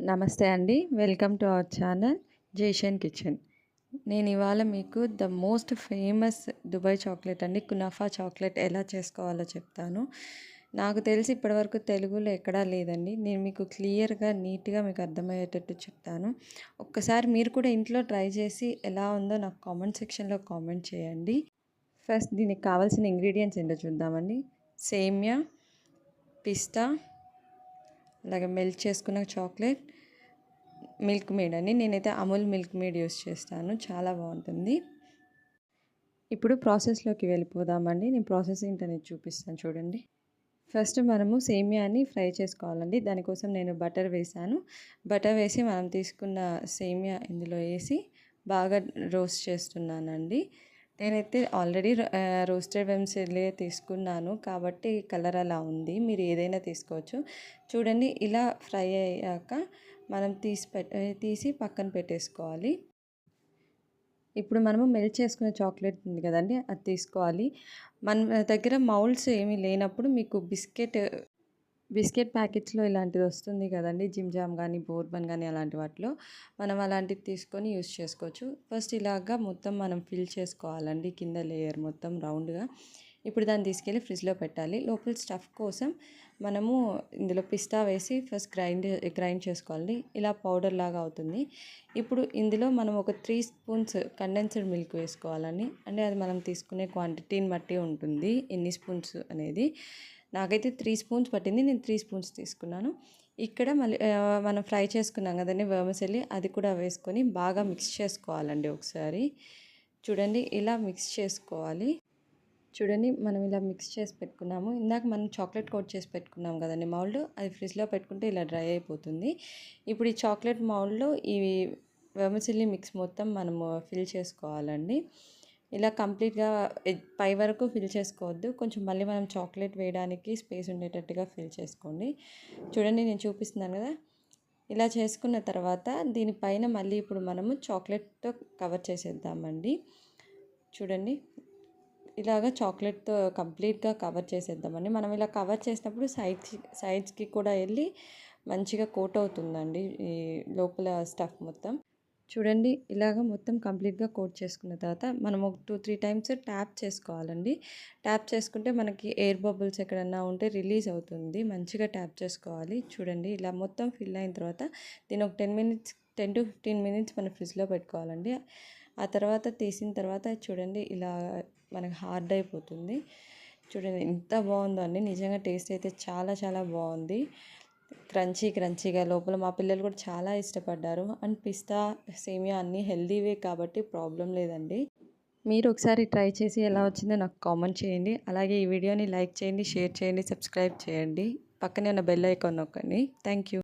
నమస్తే అండి. Welcome to our channel Jaishan kitchen. నేను ఇవాళ మీకు the most famous Dubai chocolate అండి కునాఫా చాక్లెట్ ఎలా చేసుకోవాలో చెప్తాను. నాకు తెలిసి ఇప్పటివరకు తెలుగులో ఎక్కడా లేదండి. నేను మీకు క్లియర్‌గా, నీట్‌గా మీకు అర్థమయ్యేటట్టు చెప్తాను. ఒక్కసారి మీరు కూడా ఇంట్లో ట్రై చేసి ఎలా ఉందో నాకు కామెంట్ సెక్షన్‌లో కామెంట్ చేయండి. ఫస్ట్ దీనికి కావాల్సిన ఇంగ్రీడియంట్స్ ఏంటో చూద్దామండి. సేమ్యా, పిస్తా, అలాగే మెల్ట్ చేసుకున్న చాక్లెట్, మిల్క్ మేడ్ అండి. నేనైతే అమూల్ మిల్క్ మేడ్ యూస్ చేస్తాను, చాలా బాగుంటుంది. ఇప్పుడు ప్రాసెస్లోకి వెళ్ళిపోదామండి. నేను ప్రాసెస్ ఏంటనేది చూపిస్తాను చూడండి. ఫస్ట్ మనము సేమియాని ఫ్రై చేసుకోవాలండి. దానికోసం నేను బటర్ వేసాను. బటర్ వేసి మనం తీసుకున్న సేమియా ఇందులో వేసి బాగా రోస్ట్ చేస్తున్నానండి. నేనైతే ఆల్రెడీ రోస్టెడ్ వెమ్సెల్లి తీసుకున్నాను కాబట్టి కలర్ అలా ఉంది. మీరు ఏదైనా తీసుకోవచ్చు. చూడండి, ఇలా ఫ్రై అయ్యాక మనం తీసి పక్కన పెట్టేసుకోవాలి. ఇప్పుడు మనము మెల్ట్ చేసుకునే చాక్లెట్ ఉంది కదండి, అది తీసుకోవాలి. మన దగ్గర మౌల్డ్స్ ఏమీ లేనప్పుడు మీకు బిస్కెట్ ప్యాకెట్స్లో ఇలాంటిది వస్తుంది కదండి, జిమ్ జామ్ కానీ బోర్బన్ కానీ అలాంటి వాటిలో మనం అలాంటిది తీసుకొని యూస్ చేసుకోవచ్చు. ఫస్ట్ ఇలాగా మొత్తం మనం ఫిల్ చేసుకోవాలండి, కింద లేయర్ మొత్తం రౌండ్గా. ఇప్పుడు దాన్ని తీసుకెళ్ళి ఫ్రిడ్జ్లో పెట్టాలి. లోపల స్టఫ్ కోసం మనము ఇందులో పిస్తా వేసి ఫస్ట్ గ్రైండ్ చేసుకోవాలి. ఇలా పౌడర్ లాగా అవుతుంది. ఇప్పుడు ఇందులో మనం ఒక 3 స్పూన్స్ కండెన్స్డ్ మిల్క్ వేసుకోవాలండి. అంటే అది మనం తీసుకునే క్వాంటిటీని బట్టి ఉంటుంది ఎన్ని స్పూన్స్ అనేది. నాకైతే 3 స్పూన్స్ పట్టింది, నేను 3 స్పూన్స్ తీసుకున్నాను. ఇక్కడ మళ్ళీ మనం ఫ్రై చేసుకున్నాం కదండి వెర్మిసెల్లి, అది కూడా వేసుకొని బాగా మిక్స్ చేసుకోవాలండి ఒకసారి. చూడండి, ఇలా మిక్స్ చేసుకోవాలి. చూడండి, మనం ఇలా మిక్స్ చేసి పెట్టుకున్నాము. ఇందాక మనం చాక్లెట్ కోట్ చేసి పెట్టుకున్నాం కదండి మౌల్డ్, అది ఫ్రిడ్జ్లో పెట్టుకుంటే ఇలా డ్రై అయిపోతుంది. ఇప్పుడు ఈ చాక్లెట్ మౌల్డ్లో ఈ వెర్మిసెల్లి మిక్స్ మొత్తం మనము ఫిల్ చేసుకోవాలండి. ఇలా కంప్లీట్గా పై వరకు ఫిల్ చేసుకోవద్దు, కొంచెం మళ్ళీ మనం చాక్లెట్ వేయడానికి స్పేస్ ఉండేటట్టుగా ఫిల్ చేసుకోండి. చూడండి, నేను చూపిస్తున్నాను కదా. ఇలా చేసుకున్న తర్వాత దీనిపైన మళ్ళీ ఇప్పుడు మనము చాక్లెట్తో కవర్ చేసేద్దామండి. చూడండి, ఇలాగ చాక్లెట్తో కంప్లీట్గా కవర్ చేసేద్దామండి. మనం ఇలా కవర్ చేసినప్పుడు సైడ్స్కి కూడా వెళ్ళి మంచిగా కోట్ అవుతుందండి ఈ లోపల స్టఫ్ మొత్తం. చూడండి, ఇలాగ మొత్తం కంప్లీట్గా కోట్ చేసుకున్న తర్వాత మనం ఒక 2-3 టైమ్స్ ట్యాప్ చేసుకోవాలండి. ట్యాప్ చేసుకుంటే మనకి ఎయిర్ బబుల్స్ ఎక్కడన్నా ఉంటే రిలీజ్ అవుతుంది. మంచిగా ట్యాప్ చేసుకోవాలి. చూడండి, ఇలా మొత్తం ఫిల్ అయిన తర్వాత దీని ఒక 10-15 మినిట్స్ మనం ఫ్రిడ్జ్లో పెట్టుకోవాలండి. ఆ తర్వాత తీసిన తర్వాత చూడండి, ఇలా మనకి హార్డ్ అయిపోతుంది. చూడండి ఎంత బాగుందో అండి, నిజంగా టేస్ట్ అయితే చాలా చాలా బాగుంది. క్రంచీగా లోపల మా పిల్లలు కూడా చాలా ఇష్టపడ్డారు. అండ్ పిస్తా, సేమియా అన్నీ హెల్దీవే కాబట్టి ప్రాబ్లం లేదండి. మీరు ఒకసారి ట్రై చేసి ఎలా వచ్చిందో నాకు కామెంట్ చేయండి. అలాగే ఈ వీడియోని లైక్ చేయండి, షేర్ చేయండి, సబ్స్క్రైబ్ చేయండి. పక్కనే ఉన్న బెల్ ఐకాన్ నొక్కండి. Thank you.